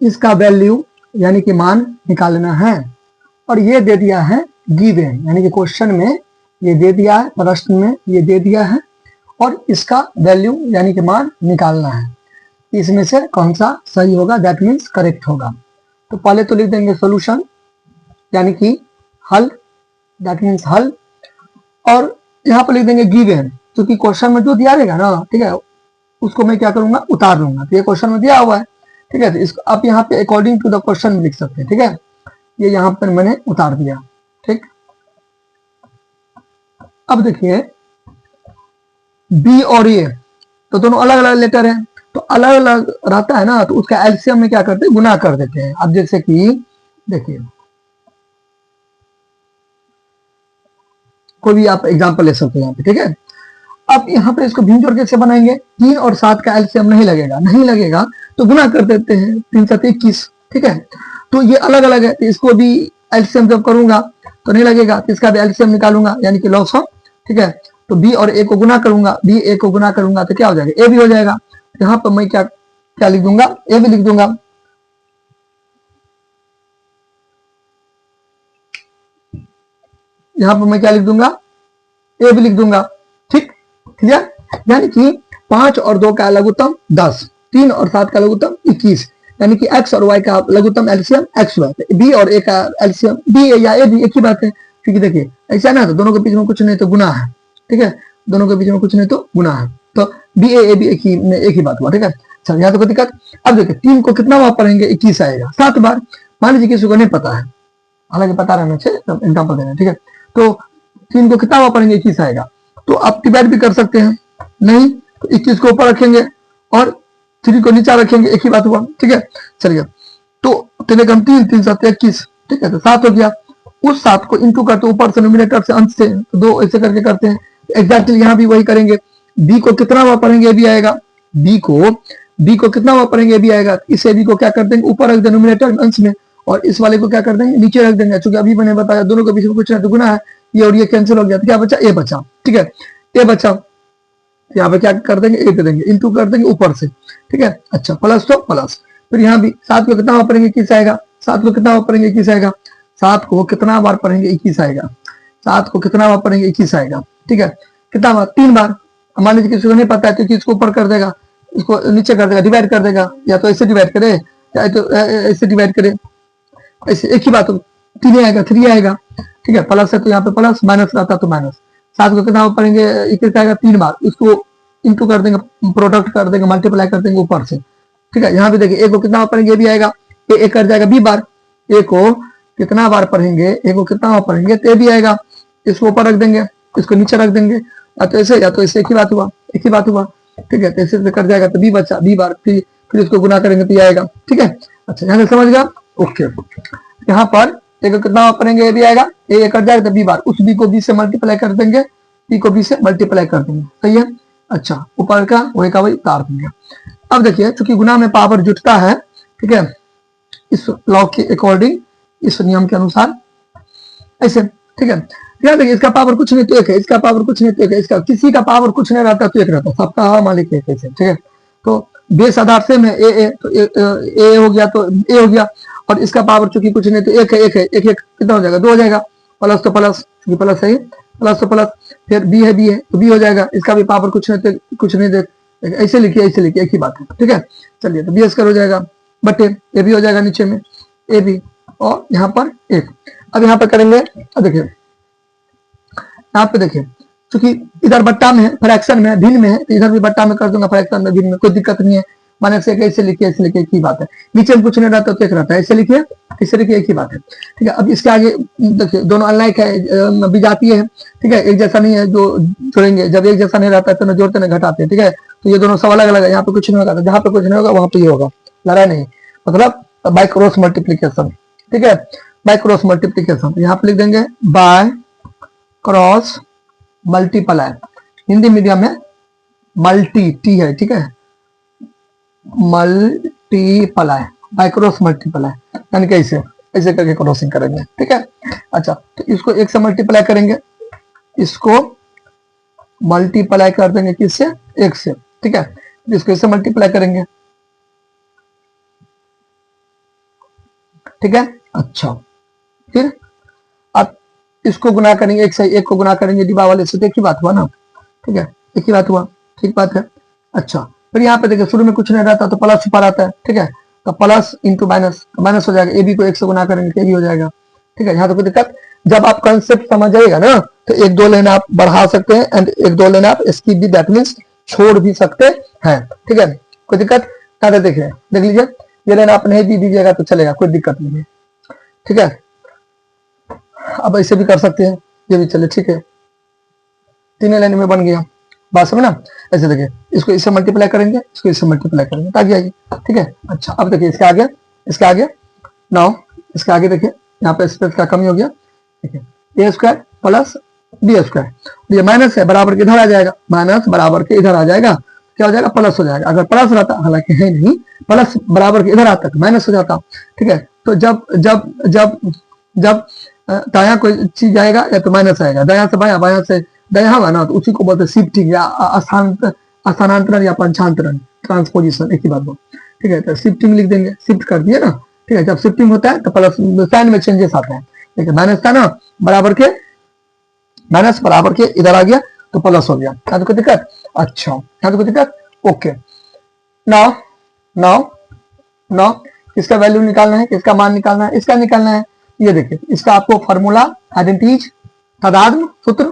इसका वैल्यू यानी कि मान निकालना है। और ये दे दिया है गिवन, यानी कि क्वेश्चन में ये दे दिया है, प्रश्न में ये दे दिया है और इसका वैल्यू यानी कि मान निकालना है। इसमें से कौन सा सही होगा, दैट मीन्स करेक्ट होगा। तो पहले तो लिख देंगे सॉल्यूशन यानी कि हल, दैट मीन्स हल। और यहाँ पर लिख देंगे गिवन, क्योंकि क्वेश्चन में जो दिया रहेगा ना, ठीक है, उसको मैं क्या करूंगा, उतार लूंगा। तो ये क्वेश्चन में दिया हुआ है, ठीक है, तो इसको आप यहाँ पे अकॉर्डिंग टू द क्वेश्चन में लिख सकते हैं, ठीक है। ये यहाँ पर मैंने उतार दिया, ठीक। अब देखिए बी और ए तो दोनों अलग अलग लेटर है, तो अलग अलग रहता है ना, तो उसका एलसीएम में क्या करते हैं, गुना कर देते हैं। अब जैसे कि देखिए कोई भी आप एग्जांपल ले सकते हैं यहाँ पे, ठीक है। अब यहाँ पे इसको भिन्न जोड़ कैसे बनाएंगे, 3 और 7 का एलसीएम नहीं लगेगा तो गुना कर देते हैं, 3 7 21, ठीक है। तो ये अलग अलग है, तो इसको भी एलसीएम जब करूंगा तो नहीं लगेगा, तो इसका भी एलसीएम निकालूंगा यानी कि लॉसम, ठीक है। तो बी और ए को गुना करूंगा, बी ए को गुना करूंगा तो क्या हो जाएगा, ए भी हो जाएगा। यहाँ पर मैं क्या क्या लिख दूंगा, ए भी लिख दूंगा। यहाँ पर मैं क्या लिख दूंगा, ए भी लिख दूंगा, ठीक, क्लियर। यानी कि 5 और 2 का लघुत्तम 10, 3 और 7 का लघुत्तम 21, यानी कि x और y का लघुत्तम एलसीएम x हुआ, b और a का एलसीएम b या a भी एक ही बात है, क्योंकि देखिए ऐसा ना, तो दोनों के बीच में कुछ नहीं तो गुना है, ठीक है, दोनों के बीच में कुछ नहीं तो गुना है, तो b a भी एक ही बात हुआ, ठीक है। चल यहाँ तो कोई दिक्कत। अब देखिए 3 को कितना बार पढ़ेंगे, 21 आएगा 7 बार। मान लीजिए किसी को नहीं पता है, हालांकि पता रहना चाहिए, एग्जाम्पल देना, ठीक है। तो 3 को कितना बार पढ़ेंगे, 21 आएगा। तो आप डिवाइड भी कर सकते हैं, नहीं तो 21 को ऊपर रखेंगे और 3 को नीचे रखेंगे, एक ही बात हुआ, ठीक है। चलिए तो 3 कम 3, 3 7 21, ठीक है, तो 7 हो गया। उस 7 को इंटू करते ऊपर से, न्यूमरेटर से, अंश से, तो 2 ऐसे करके करते हैं। एग्जैक्टली यहाँ भी वही करेंगे। बी को कितना बार पढ़ेंगे, ये भी आएगा। बी को कितना बार पढ़ेंगे, ये भी आएगा। इसे बी को क्या कर देंगे, ऊपर रख देंगे न्यूमरेटर अंश में, और इस वाले को क्या कर देंगे, नीचे रख देंगे। चूंकि अभी मैंने बताया दोनों के बीच में कुछ ना तो गुना है, ये और ये कैंसिल हो गया, तो क्या बचा, ए बचा, ठीक है, ए बचा। यहाँ पे क्या कर देंगे, ए दे देंगे, इंटू कर देंगे ऊपर से, ठीक है। अच्छा प्लस तो प्लस, फिर यहाँ भी 7 को कितना बार पढ़ेंगे, 21 आएगा। 7 को कितना बार पढ़ेंगे, 21 आएगा। 7 को कितना बार पढ़ेंगे, 21 आएगा। 7 को कितना बार पढ़ेंगे, 21 आएगा, ठीक है। कितना बार, 3 बार। मान लीजिए किसी को नहीं पता है तो 21 को ऊपर कर देगा, इसको नीचे कर देगा, डिवाइड कर देगा, या तो ऐसे डिवाइड करे या तो ऐसे डिवाइड करे, ऐसे एक ही बात हो, 3 आएगा, 3 आएगा, ठीक है। प्लस है तो यहाँ पे प्लस, माइनस रहता तो माइनस। 7 को कितना पढ़ेंगे, 21 आएगा 3 बार, इसको इंटू कर देंगे, प्रोडक्ट कर देंगे, मल्टीप्लाई कर देंगे ऊपर से, ठीक है। यहाँ भी देखिए ए को कितना पढ़ेंगे, ये भी आएगा, ए कर जाएगा 20 बार। ए को कितना बार पढ़ेंगे, ए को कितना बार पढ़ेंगे, तो ए भी आएगा। इसको ऊपर रख देंगे, इसको नीचे रख देंगे, या तो ऐसे एक ही बात हुआ, एक ही बात हुआ, ठीक है। तो ऐसे कर जाएगा तो बी बचा, 20 बार, फिर इसको गुना करेंगे तो ये आएगा, ठीक है। अच्छा यहाँ से समझ गया, ओके। यहाँ पर ए को कितना बार पढ़ेंगे, ये भी आएगा, ए कर जाएगा तो 20 बार, उस बी को बी से मल्टीप्लाई कर देंगे, बी को बी से मल्टीप्लाई कर देंगे, सही है। अच्छा ऊपर का वही का वही उतार देंगे। अब देखिए चूंकि गुना में पावर जुटता है, ठीक है, इस लॉ के अकॉर्डिंग, इस नियम के अनुसार ऐसे, ठीक है। याद देखिए इसका पावर कुछ नहीं तो एक है, इसका पावर कुछ नहीं तो एक है, इसका किसी का पावर कुछ नहीं रहता तो एक रहता, सबका मालिक एक है, ठीक है। तो बेस आधार सेम है, ए तो ए हो गया, तो ए हो गया, और इसका पावर चूंकि कुछ नहीं तो एक है, एक कितना हो जाएगा, 2 हो जाएगा। प्लस तो प्लस, क्योंकि प्लस है, प्लस तो प्लस, फिर बी है तो बी हो जाएगा, इसका भी पावर कुछ नहीं तो कुछ नहीं दे, ऐसे लिखिए एक ही बात है, ठीक है। चलिए तो बी स्क्वायर हो जाएगा बटे ए भी हो जाएगा नीचे में, ए भी, और यहाँ पर 1। अब यहाँ पर करेंगे, अब देखिए यहाँ पे देखिए क्योंकि इधर बट्टा में है, फ्रैक्शन में, भिन्न में है, तो इधर भी बट्टा में कर दूंगा, फ्रैक्शन में, भिन्न में, कोई दिक्कत नहीं है। माने से ऐसे लिखिए, ऐसे लिखिए, एक ही बात है। नीचे में कुछ नहीं रहता तो एक रहता है, ऐसे लिखिए, ऐसे लिखिए, एक ही बात है, ठीक है। अब इसके आगे देखिए दोनों अनलाइक है, विजातीय है, ठीक है, एक जैसा नहीं है, जो जोड़ेंगे जब एक जैसा नहीं रहता है तो न जोड़ते न घटाते, ठीक है। तो ये दोनों सब अलग अलग है, यहाँ पे कुछ नहीं होगा, जहाँ पे कुछ नहीं होगा वहां पे ये होगा, लड़ा नहीं, मतलब बाय क्रॉस मल्टीप्लीकेशन, ठीक है, बाय क्रॉस मल्टीप्लीकेशन। यहाँ पे लिख देंगे by cross multiply, Hindi medium में मल्टी टी है, ठीक है, मल्टीप्लाई, बाय क्रॉस मल्टीप्लाई, यानी कि ऐसे करके क्रॉसिंग करेंगे, ठीक है। अच्छा तो इसको 1 से मल्टीप्लाई करेंगे, इसको मल्टीप्लाई कर देंगे किससे, 1 से, ठीक है। इसको इससे मल्टीप्लाई करेंगे, ठीक है। अच्छा, फिर आप इसको गुना करेंगे, एक से एक को गुना करेंगे डिब्बा वाले से, तो एक ही बात हुआ ना, ठीक है, एक ही बात हुआ, ठीक बात है। अच्छा, फिर यहाँ पे देखिए शुरू में कुछ नहीं रहता तो प्लस ऊपर आता है, ठीक है, तो प्लस इंटू माइनस, माइनस हो जाएगा, ए बी को एक से गुना करेंगे तो ए बी हो जाएगा, ठीक है। यहाँ तो कोई दिक्कत, जब आप कंसेप्ट समझ जाएगा ना तो एक दो लाइन आप बढ़ा सकते हैं एंड एक दो लाइन आप स्किप भी, दैट मीन्स छोड़ भी सकते हैं, ठीक है, कोई दिक्कत। यहाँ देखिए, देख लीजिए, ये लाइन आप नहीं भी दीजिएगा तो चलेगा, कोई दिक्कत नहीं है, ठीक है। अब ऐसे भी कर सकते हैं, ये भी चले, ठीक है, तीन लाइन में बन गया, बात समझ ना। ऐसे देखिए, इसको इससे मल्टीप्लाई करेंगे, इसको इससे मल्टीप्लाई करेंगे, ताकि आइए, ठीक है। अच्छा, अब देखिए इसके आगे, इसके आगे नाउ, इसके आगे देखिए, यहाँ पे स्पेस का कमी हो गया, ठीक है, ए स्क्वायर प्लस बी स्क्वायर, ये माइनस है, बराबर के इधर आ जाएगा, माइनस बराबर के इधर आ जाएगा, क्या हो जाएगा, प्लस हो जाएगा। अगर प्लस रहता, हालांकि है नहीं, प्लस बराबर के इधर आता तो माइनस हो जाता, ठीक है। तो जब जब जब जब दाया कोई चीज आएगा या तो माइनस आएगा, दाया से बाया, बाया से दाया हुआ ना, तो उसी को बोलते शिफ्टिंग या स्थानांतरण या पंचांतरण, ट्रांसपोजिशन, एक ही बात बोल, ठीक है। तो शिफ्टिंग लिख देंगे, शिफ्ट कर दिए ना, ठीक है। जब शिफ्टिंग होता है तो प्लस साइन में चेंजेस आता है, ठीक है, माइनस था ना, बराबर के माइनस बराबर के इधर आ गया तो प्लस हो गया, यहाँ तो कोई दिक्कत। अच्छा, यहाँ तो कोई दिक्कत, ओके। नाउ नाउ नाउ इसका वैल्यू निकालना है, इसका मान निकालना है, इसका निकालना है। ये देखिए, इसका आपको फॉर्मूला आइडेंटिटीज, तदात्म सूत्र,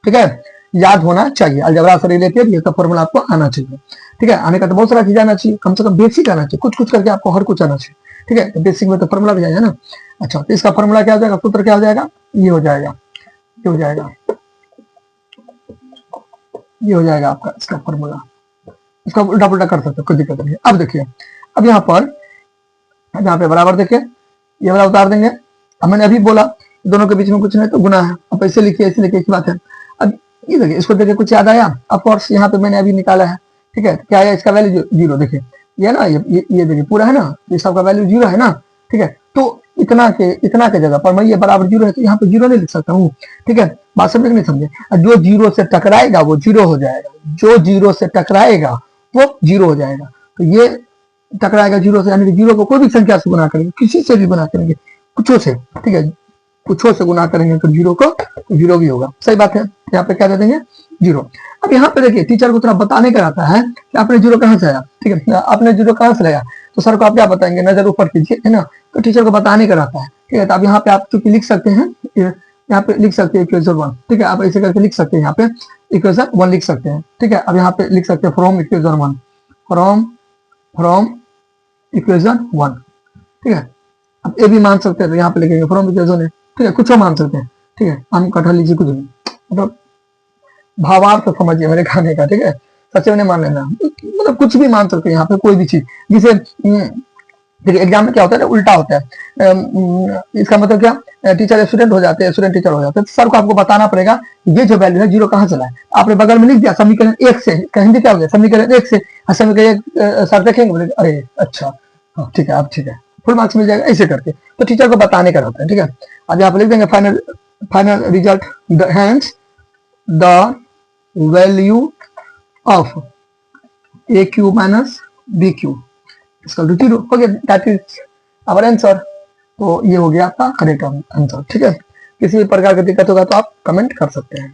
ठीक है, याद होना चाहिए, अलजेब्रा से रिलेटेड ये सब फॉर्मूला आपको आना चाहिए, ठीक है। आने का तो बहुत सारा चीज आना चाहिए, कम से कम बेसिक आना चाहिए, कुछ कुछ करके आपको हर कुछ आना चाहिए, ठीक है। तो बेसिक में तो फॉर्मूला भी आएगा ना। अच्छा, तो इसका फॉर्मूला क्या हो जाएगा, सूत्र क्या हो जाएगा, ये हो जाएगा, ये हो जाएगा, ये हो जाएगा आपका इसका फॉर्मूला। इसका उल्टा पुल्टा कर सकते हो, कोई दिक्कत नहीं है। अब देखिए, अब यहाँ पर यहाँ पे बराबर देखिए, ये वाला उतार देंगे। अब मैंने अभी बोला दोनों के बीच में कुछ नहीं तो गुना है, अब ऐसे लिखिए, ऐसे लिखिए, एक बात है। अब ये देखिए, इसको देखिए कुछ याद आया, ऑफ कोर्स यहाँ पे मैंने अभी निकाला है, ठीक है। क्या आया, इसका वैल्यू जीरो, देखिए ये ना, ये देखिए पूरा है ना, ये सबका वैल्यू जीरो है ना, ठीक है। तो इतना के जगह पर मैं ये बराबर जीरो है तो यहाँ पे जीरो नहीं लिख सकता हूँ, ठीक है। बात समझे नहीं समझे, जो जीरो से टकराएगा वो जीरो हो जाएगा, जो जीरो से टकराएगा वो जीरो हो जाएगा। तो ये टकराएगा जीरो से, यानी कि जीरो को कोई भी संख्या से गुना करेंगे, किसी से भी गुना करेंगे, कुछों से, ठीक है, कुछों से गुना करेंगे तो जीरो को जीरो भी होगा, सही बात है। यहाँ पे क्या दे देंगे, जीरो। अब यहाँ पे देखिए, टीचर को थोड़ा बताने का रहता है कि आपने जीरो कहाँ से आया, ठीक है, आपने जीरो कहाँ से लाया, तो सर को आप क्या बताएंगे, नजर ऊपर कीजिए, है ना। तो टीचर को बताने का रहता है, ठीक है। तो अब यहाँ पे आप चूंकि लिख सकते हैं, यहाँ पे लिख सकते हैं इक्वेशन 1, ठीक है, आप ऐसे करके लिख सकते हैं, यहाँ पे इक्वेशन 1 लिख सकते हैं, ठीक है। अब यहाँ पे लिख सकते हैं फ्रॉम इक्वेशन 1, फ्रॉम इक्वेशन 1, ठीक है। अब ए भी मान सकते हैं, तो यहाँ पे लिखेंगे फ्रॉम इक्वेशन है, ठीक है, कुछ मान सकते हैं, ठीक है, हम कटहल लीजिए, कुछ नहीं, मतलब भावार्थ समझिए मेरे खाने का, ठीक है, सच में नहीं मान लेना, मतलब कुछ भी मान सकते हैं यहाँ पे, कोई भी चीज, जिसे देखिए एग्जाम में क्या होता है, उल्टा होता है। इसका मतलब क्या, टीचर स्टूडेंट हो जाते हैं, स्टूडेंट टीचर हो जाते हैं, तो सर को आपको बताना पड़ेगा ये जो वैल्यू है जीरो कहाँ चला है। आपने बगल में लिख दिया समीकरण 1 से, हिंदी क्या हो गया, समीकरण 1 से, समीकरण सर देखेंगे, बोले अरे अच्छा, हाँ ठीक है, अब ठीक है, फुल मार्क्स मिल जाएगा, ऐसे करके। तो टीचर को बताने का रहता है, ठीक है। अब यहाँ पे लिख देंगे final result, hence the value of a q minus b q इसका जीरो हो गया, दैट इज आवर आंसर। तो ये हो गया आपका करेक्ट आंसर, ठीक है। किसी भी प्रकार की दिक्कत होगा तो आप कमेंट कर सकते हैं।